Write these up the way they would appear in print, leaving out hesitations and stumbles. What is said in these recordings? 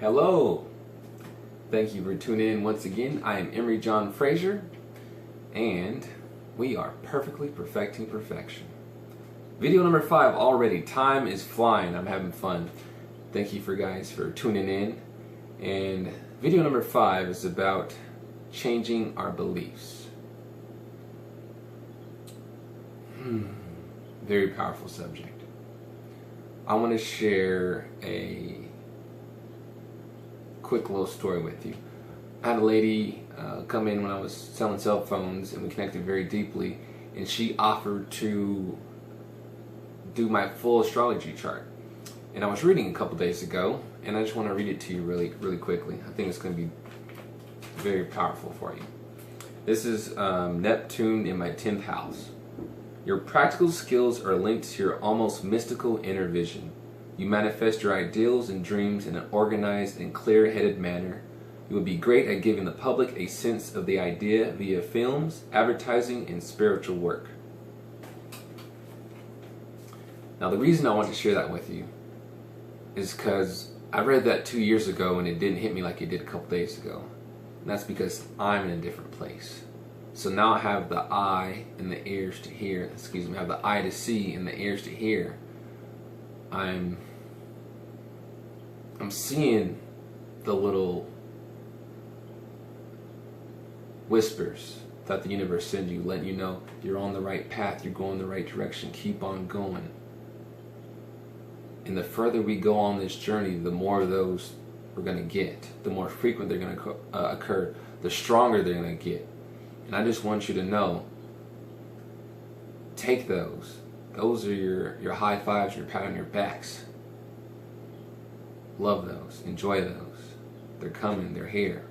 Hello. Thank you for tuning in once again. I am Emery John Frazier, and we are perfectly perfecting perfection. Video number 5 already. Time is flying. I'm having fun. Thank you for guys for tuning in. And video number 5 is about changing our beliefs. Very powerful subject. I want to share a quick little story with you. I had a lady come in when I was selling cell phones, and we connected very deeply, and she offered to do my full astrology chart. And I was reading a couple days ago, and I just want to read it to you really quickly. I think it's going to be very powerful for you. This is Neptune in my 10th house. Your practical skills are linked to your almost mystical inner vision. You manifest your ideals and dreams in an organized and clear-headed manner. You will be great at giving the public a sense of the idea via films, advertising, and spiritual work. Now, the reason I want to share that with you is because I read that 2 years ago and it didn't hit me like it did a couple days ago. And that's because I'm in a different place. So now I have the eye and the ears to hear. I have the eye to see and the ears to hear. I'm seeing the little whispers that the universe sends you, letting you know you're on the right path, you're going the right direction, keep on going. And the further we go on this journey, the more of those we're going to get. The more frequent they're going to occur, the stronger they're going to get. And I just want you to know, take those. Those are your high fives, your pat on your backs. Love those. Enjoy those. They're coming. They're here.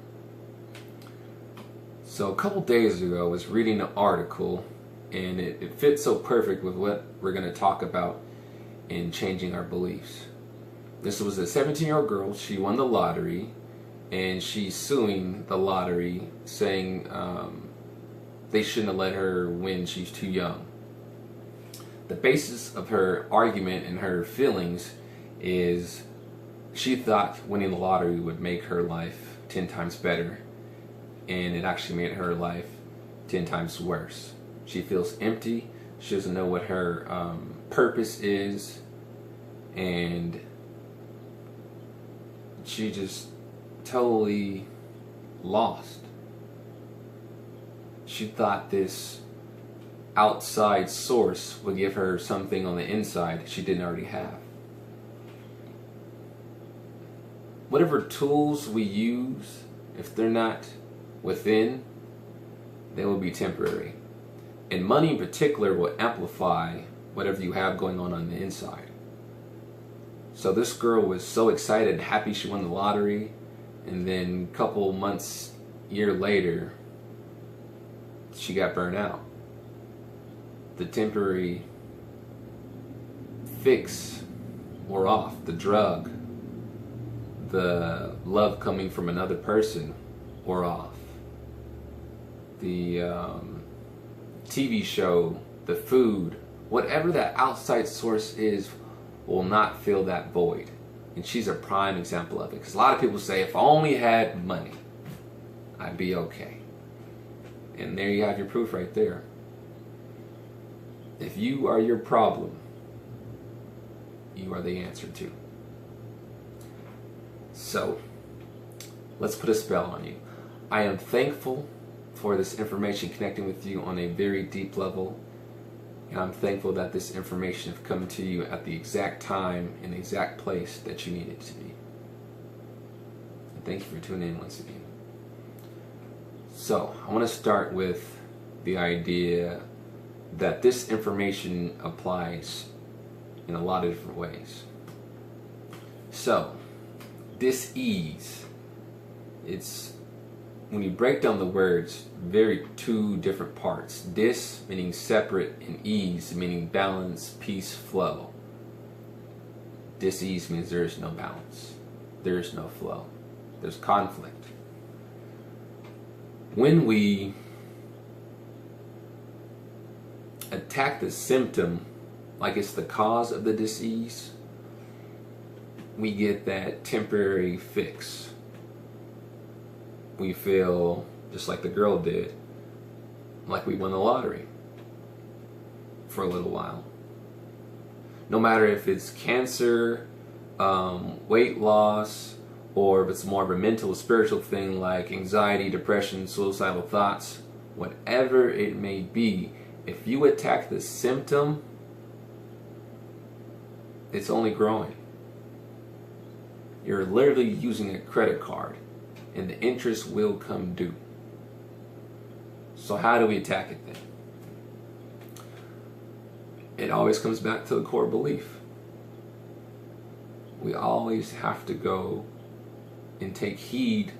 So a couple days ago, I was reading an article, and it fits so perfect with what we're going to talk about in changing our beliefs. This was a 17-year-old girl. She won the lottery, and she's suing the lottery, saying they shouldn't have let her win. She's too young. The basis of her argument and her feelings is she thought winning the lottery would make her life 10 times better, and it actually made her life 10 times worse. She feels empty. She doesn't know what her purpose is, and she just totally lost. She thought this outside source would give her something on the inside she didn't already have. Whatever tools we use, if they're not within, they will be temporary. And money in particular will amplify whatever you have going on the inside. So this girl was so excited and happy she won the lottery, and then a couple months, year later, she got burned out. The temporary fix wore off. The drug, the love coming from another person wore off. The TV show, the food, whatever that outside source is will not fill that void. And she's a prime example of it. Because a lot of people say, if I only had money, I'd be okay. And there you have your proof right there. If you are your problem, you are the answer too. So, let's put a spell on you. I am thankful for this information connecting with you on a very deep level. And I'm thankful that this information has come to you at the exact time and the exact place that you need it to be. And thank you for tuning in once again. So, I want to start with the idea that this information applies in a lot of different ways. So, dis-ease. It's, when you break down the words, very two different parts. Dis meaning separate, and ease meaning balance, peace, flow. Dis-ease means there is no balance. There is no flow. There's conflict. When we attack the symptom like it's the cause of the disease, we get that temporary fix. We feel, just like the girl did, like we won the lottery for a little while. No matter if it's cancer, weight loss, or if it's more of a mental, spiritual thing like anxiety, depression, suicidal thoughts, whatever it may be, if you attack the symptom, it's only growing. You're literally using a credit card, and the interest will come due. So how do we attack it then? It always comes back to the core belief. We always have to go and take heed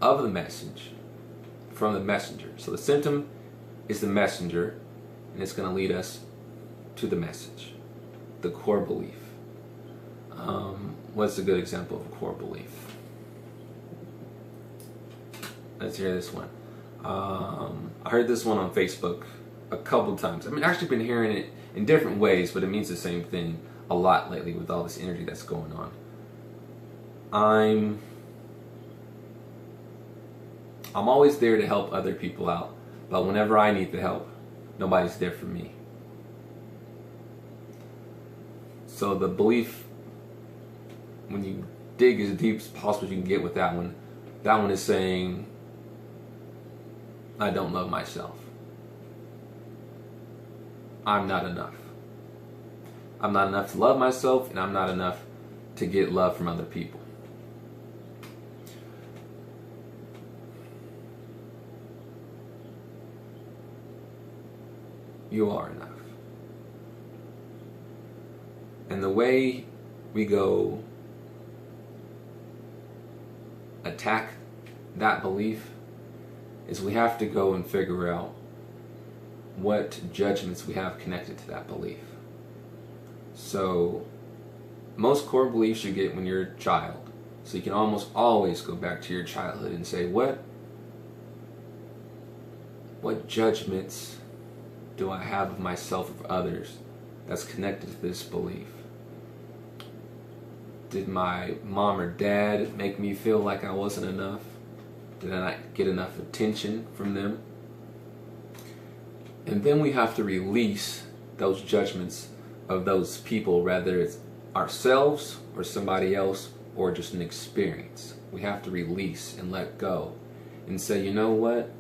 of the message from the messenger. So the symptom is the messenger, and it's going to lead us to the message, the core belief. What's a good example of a core belief? Let's hear this one. I heard this one on Facebook a couple times. I've actually been hearing it in different ways, but it means the same thing a lot lately with all this energy that's going on. I'm always there to help other people out, but whenever I need the help, nobody's there for me. So the belief, when you dig as deep as possible you can get with that one is saying, I don't love myself. I'm not enough. I'm not enough to love myself, and I'm not enough to get love from other people. You are enough. And the way we go attack that belief is we have to go and figure out what judgments we have connected to that belief. So most core beliefs you get when you're a child. So you can almost always go back to your childhood and say, what judgments do I have of myself, of others, that's connected to this belief? Did my mom or dad make me feel like I wasn't enough? Did I not get enough attention from them? And then we have to release those judgments of those people, whether it's ourselves or somebody else or just an experience. We have to release and let go and say, you know what?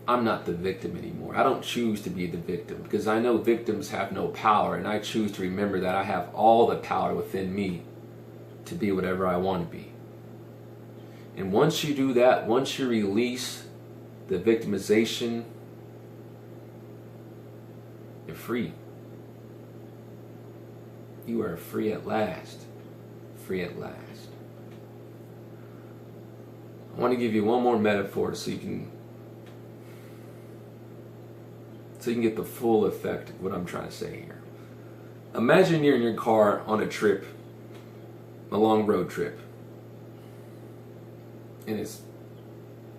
I'm not the victim anymore. I don't choose to be the victim, because I know victims have no power, and I choose to remember that I have all the power within me to be whatever I want to be. And once you do that, once you release the victimization, you're free. You are free at last. Free at last. I want to give you one more metaphor so you can get the full effect of what I'm trying to say here. Imagine you're in your car on a trip, a long road trip. And it's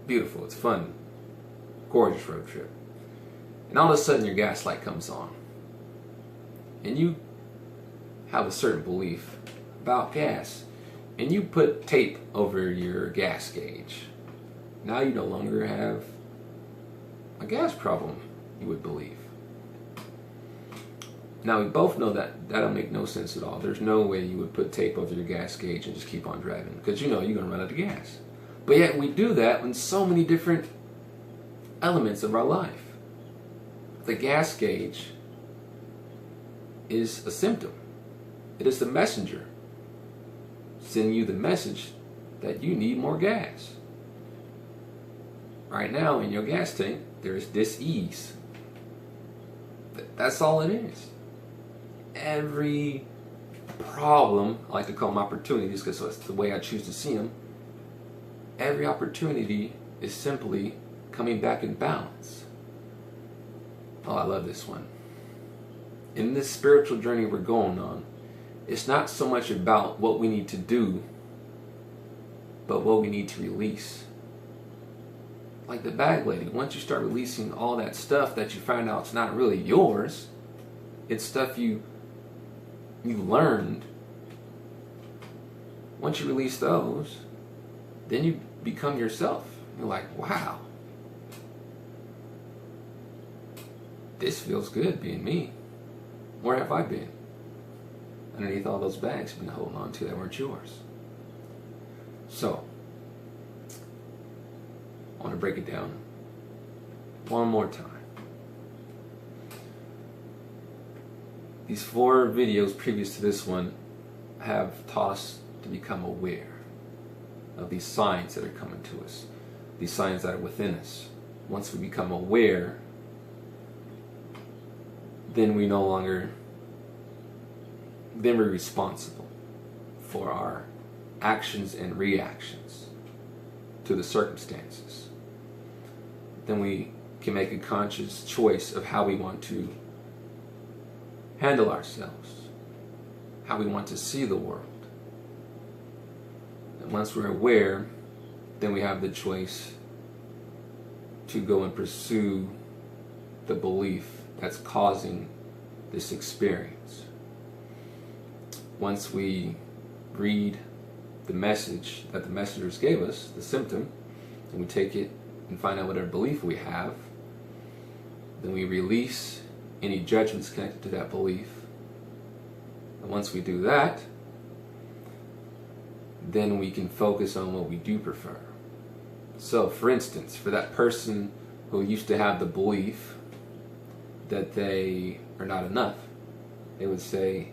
beautiful, it's fun, gorgeous road trip. And all of a sudden your gas light comes on. And you have a certain belief about gas. And you put tape over your gas gauge. Now you no longer have a gas problem, you would believe. Now we both know that that'll make no sense at all. There's no way you would put tape over your gas gauge and just keep on driving, because you know you're going to run out of gas. But yet we do that in so many different elements of our life. The gas gauge is a symptom. It is the messenger sending you the message that you need more gas. Right now in your gas tank, there is dis-ease. That's all it is. Every problem, I like to call them opportunities because that's the way I choose to see them. Every opportunity is simply coming back in balance. Oh, I love this one. In this spiritual journey we're going on, it's not so much about what we need to do, but what we need to release. Like the bag lady, once you start releasing all that stuff that you find out it's not really yours, it's stuff you learned Once you release those, then you become yourself. You're like, wow, this feels good being me. Where have I been? Underneath all those bags you've been holding on to that weren't yours. So, I want to break it down one more time. These 4 videos previous to this one have taught us to become aware of these signs that are coming to us, these signs that are within us. Once we become aware, then we're responsible for our actions and reactions to the circumstances. Then we can make a conscious choice of how we want to handle ourselves, how we want to see the world. And once we're aware, then we have the choice to go and pursue the belief that's causing this experience. Once we read the message that the messengers gave us, the symptom, and we take it and find out whatever belief we have, then we release any judgments connected to that belief. And once we do that, then we can focus on what we do prefer. So, for instance, for that person who used to have the belief that they are not enough, they would say,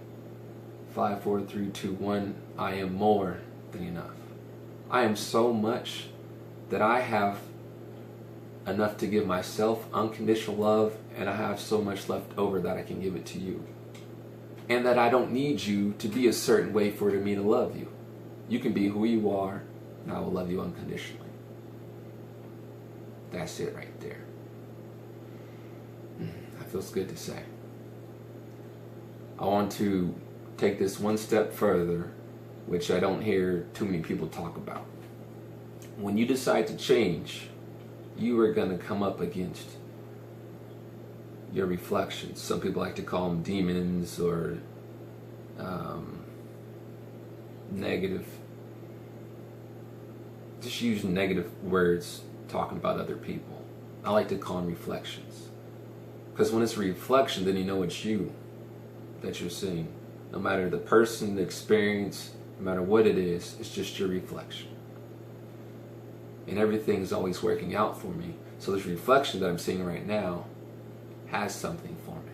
5, 4, 3, 2, 1, I am more than enough. I am so much that I have enough to give myself unconditional love, and I have so much left over that I can give it to you. And that I don't need you to be a certain way for me to love you. You can be who you are, and I will love you unconditionally. That's it right there. That feels good to say. I want to take this one step further, which I don't hear too many people talk about. When you decide to change, you are going to come up against your reflections. Some people like to call them demons or negative. Just use negative words talking about other people. I like to call them reflections. Because when it's a reflection, then you know it's you that you're seeing. No matter the person, the experience, no matter what it is, it's just your reflection. And everything's always working out for me. So this reflection that I'm seeing right now has something for me.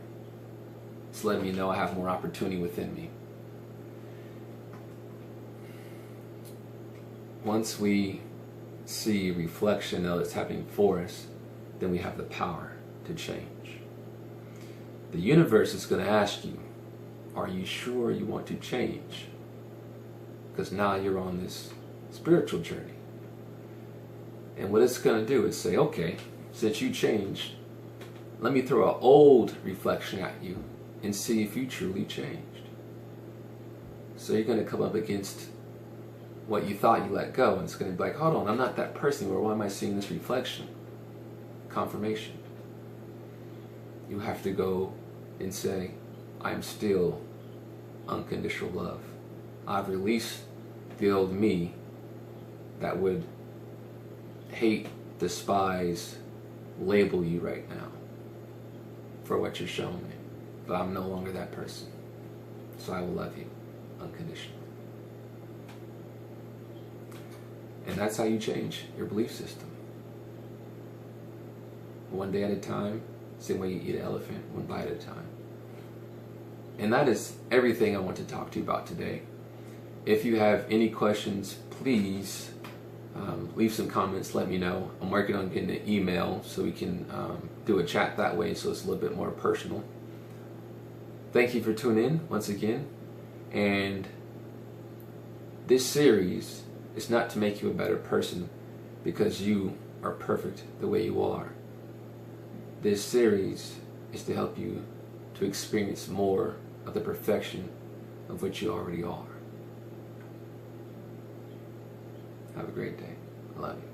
It's letting me know I have more opportunity within me. Once we see reflection that's happening for us, then we have the power to change. The universe is going to ask you, are you sure you want to change? Because now you're on this spiritual journey. And what it's going to do is say, okay, since you changed, let me throw an old reflection at you and see if you truly changed. So you're going to come up against what you thought you let go, and it's going to be like, hold on, I'm not that person anymore. Why am I seeing this reflection? Confirmation. You have to go and say, I'm still unconditional love. I've released the old me that would hate, despise, label you right now for what you're showing me. But I'm no longer that person. So I will love you unconditionally. And that's how you change your belief system. One day at a time, same way you eat an elephant, one bite at a time. And that is everything I want to talk to you about today. If you have any questions, please leave some comments, let me know. I'm working on getting an email so we can do a chat that way so it's a little bit more personal. Thank you for tuning in once again. And this series is not to make you a better person because you are perfect the way you are. This series is to help you to experience more of the perfection of what you already are. Have a great day. I love you.